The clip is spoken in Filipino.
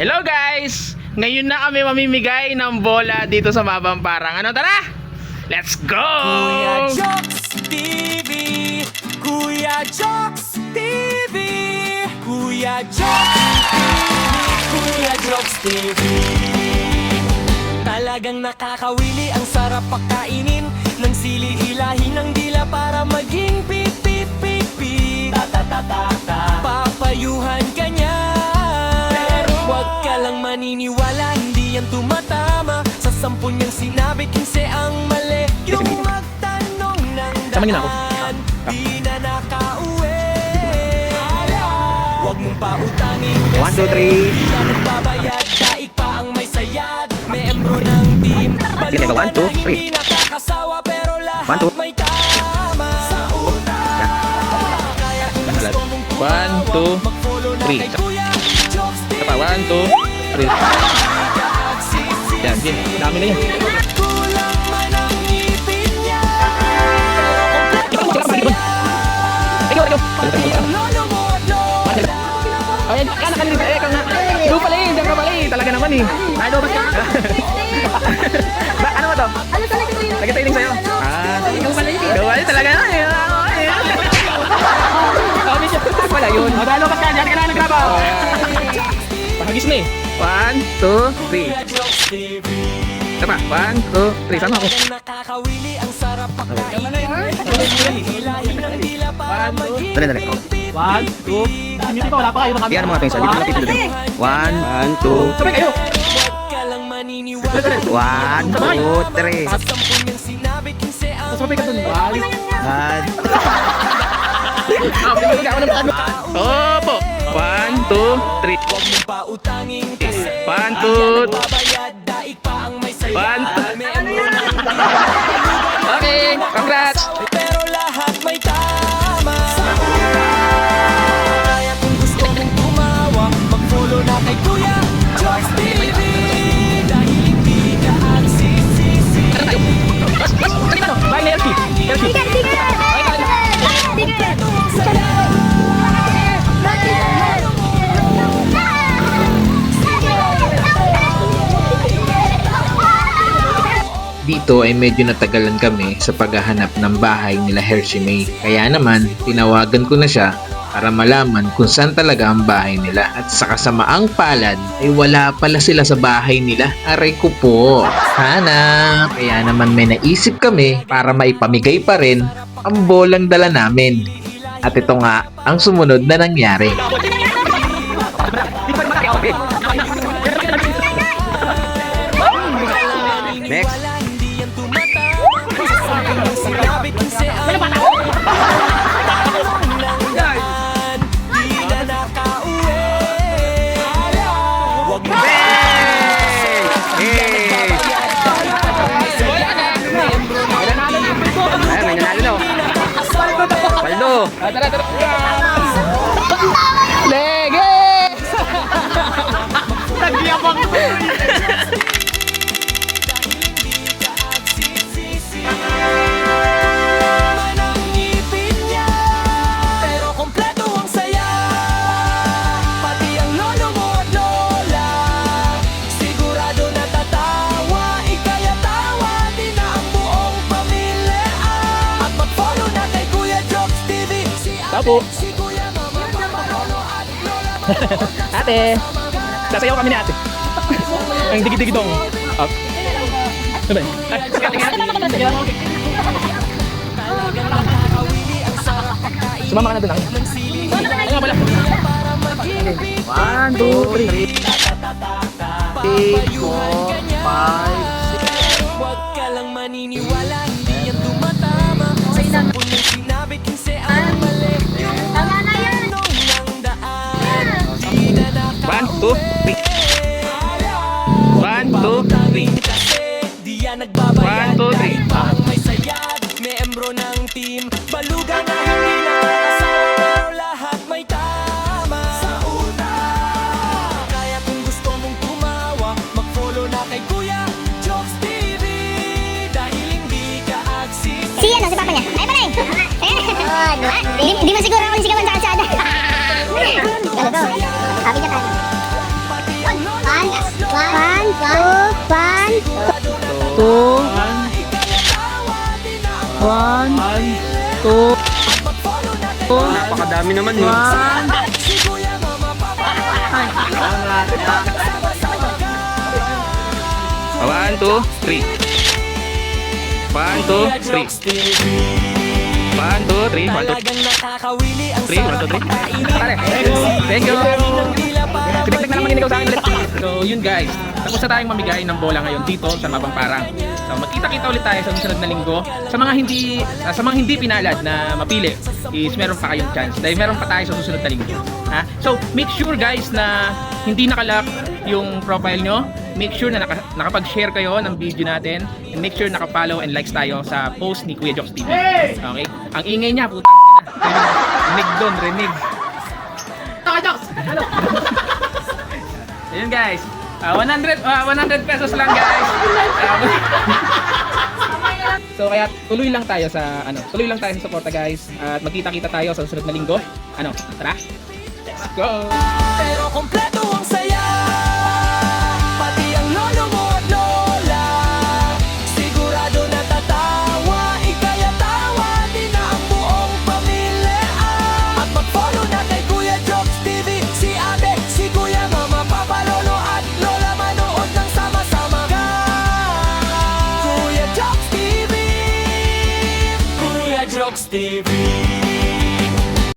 Hello guys! Ngayon na kami mamimigay ng bola dito sa Mabamparang. Ano, tara! Let's go! Kuya Jokes TV, Kuya Jokes TV, Kuya Jokes TV, Kuya Jokes TV. Talagang nakakawili, ang sarap pakainin ng sili, hilahin ng dila para maging pip pip pip pip. Ta-ta-ta-ta-ta, papayuhan ka niya. Pero wag ka lang maniniwala, hindi yan tumatama. Sa 10 niyang sinabi, 15 ang mali. Yung magtanong ng daan, di na nakauwi. Huwag mong pautangin kasi 1, 2, 3. di yan nagbabayad. Daig pa ang may sayad, membro ng team. Balugan na hindi nakakasawa, pero lahat 1, 2. may tama. Sa una, kaya kung gusto mong 1, 2, mag-follow na 3. kay Kuya Jokes TV. 1, 2, 3. Yan, yan. Dami na yan. Kulang man ang ngipin niya. Lolo mo at lola. Ay, anak ka nito. Ikaw nga. Ikaw pala eh. Diyan ka pala eh. Talaga naman eh. Ay, lobas ka. Ano ba to? Ano talaga ko yun? Nag-training sa'yo? Ikaw pala yun. Ikaw pala talaga naman eh. Sabi siya. Wala yun. O, dahil lobas ka. Diyan ka na nag-grabaw. Pakagis na eh. 1, 2, 3. Kuya Jokes TV. Tama. 1, 2, 3. Sama ako. Nakakawili, ang sarap pakainin. Hilahin ng dila para maging Dali, dali. 1, 2. Hindi pa. Wala pa kayo. Ano Yan mga pinsan. Dito natin dito. 1, 2. Sabay kayo. Huwag ka lang maniniwala. 1, 2, 3. Sa 10 niyang sinabi, 15 ang Sabay ka dun. mali. Opo. 1, 2, 3. Huwag mong pautangin kasi 1, 2. nagbabayad, daig pa ang may saya. 1, 2. May amor. Okay. Congrats. Pero lahat may tama. Kaya kung gusto mong tumawa, mag-follow na kay Kuya Jokes TV. Dahil hindi ka agsisisi. Bye, Nelsie. Nelsie. Dito ay medyo natagalan kami sa paghahanap ng bahay nila Hershey May. Kaya naman, tinawagan ko na siya para malaman kung saan talaga ang bahay nila. At sa kasamaang palad, ay wala pala sila sa bahay nila. Aray ko po. Hanap. Kaya naman may naisip kami para maipamigay pa rin ang bolang dala namin. At ito nga ang sumunod na nangyari. Next. Hindi yan tumatama. Sa aking sinabi, 15 ang mali. Di na nakauwi. Huwag mo Ayan, may nanalo na. Paldo. Tara, tara. Lege! Nagyabang ko. Manang ngipin niya, pero kompleto ang saya. Pati ang lolo mo at lola, sigurado natatawa. Ika'y tawa din na ang buong pamilya. At mag-follow na kay Kuya Jokes TV. Si Tapo. ate, si Kuya, mama, papa, lolo at lola. Ate. Sasayaw kami ni ate. Ang digid-digidong. Up. Ano ba? Talagang nakakawili, ang sarap pagkain Sumama ka na doon. ng sili. Ano nga pala? Para maging 1, 2, 3. papayuhan ka niya. Huwag ka lang maniniwala, hindi yan tumatama. Sa 10 niyang sinabi, 15 ang mali. Yung Tama na yan. tanong ng daan, di na 1, 2, 3. 1, 2, 3. kasi di yan nagbabayad. 1, 2, 3. Dahil pa ang may sayad, membro ng team. Balugan na hindi nakakasawa, pero lahat may tama. Sa una, kaya kung gusto mong tumawa, mag-follow na kay Kuya Jokes TV. Dahil hindi ka agsisisi. Si ano, si papa niya. Ay, panay! Di mo siguro ako sigawan sa kalsada. Ano to? Happy ka tayo. Pati ang One, 2, 1, 2, Napakadami naman yun. 1. One, two, three. One, two, three. One, two, three. One, two, Talagang nakakawili ang three. One, two, sarap three. pagkainin. Thank you. Ng dila para Pinaglag na naman inigaw sa akin ulit. So yun guys, tapos na tayong mamigay ng bola ngayon dito sa Mabang Parang. So magkita-kita ulit tayo sa susunod na linggo. Sa mga hindi pinalad na mapili is meron pa kayong chance. Dahil meron pa tayo sa susunod na linggo. Ha? So make sure guys na hindi nakalock yung profile nyo. Make sure na nakapag-share kayo ng video natin. And make sure nakapollow and likes tayo sa post ni Kuya Jokes TV. Okay? Ang ingay niya, puta na. Rinig doon, rinig. Ayun guys. 100 pesos lang guys. So kaya tuloy lang tayo sa suporta guys at magkita-kita tayo sa susunod na linggo. Tara. Let's go. pero kompleto ang saya. Pati ang lolo mo at lola sigurado natatawa. Ika'y tawa din na ang buong pamilya. At mag-follow na kay Kuya Jokes TV. Si ate, si kuya, mama, papa, lolo at lola manood ng sama-sama ka. Kuya Jokes TV, Kuya Jokes TV.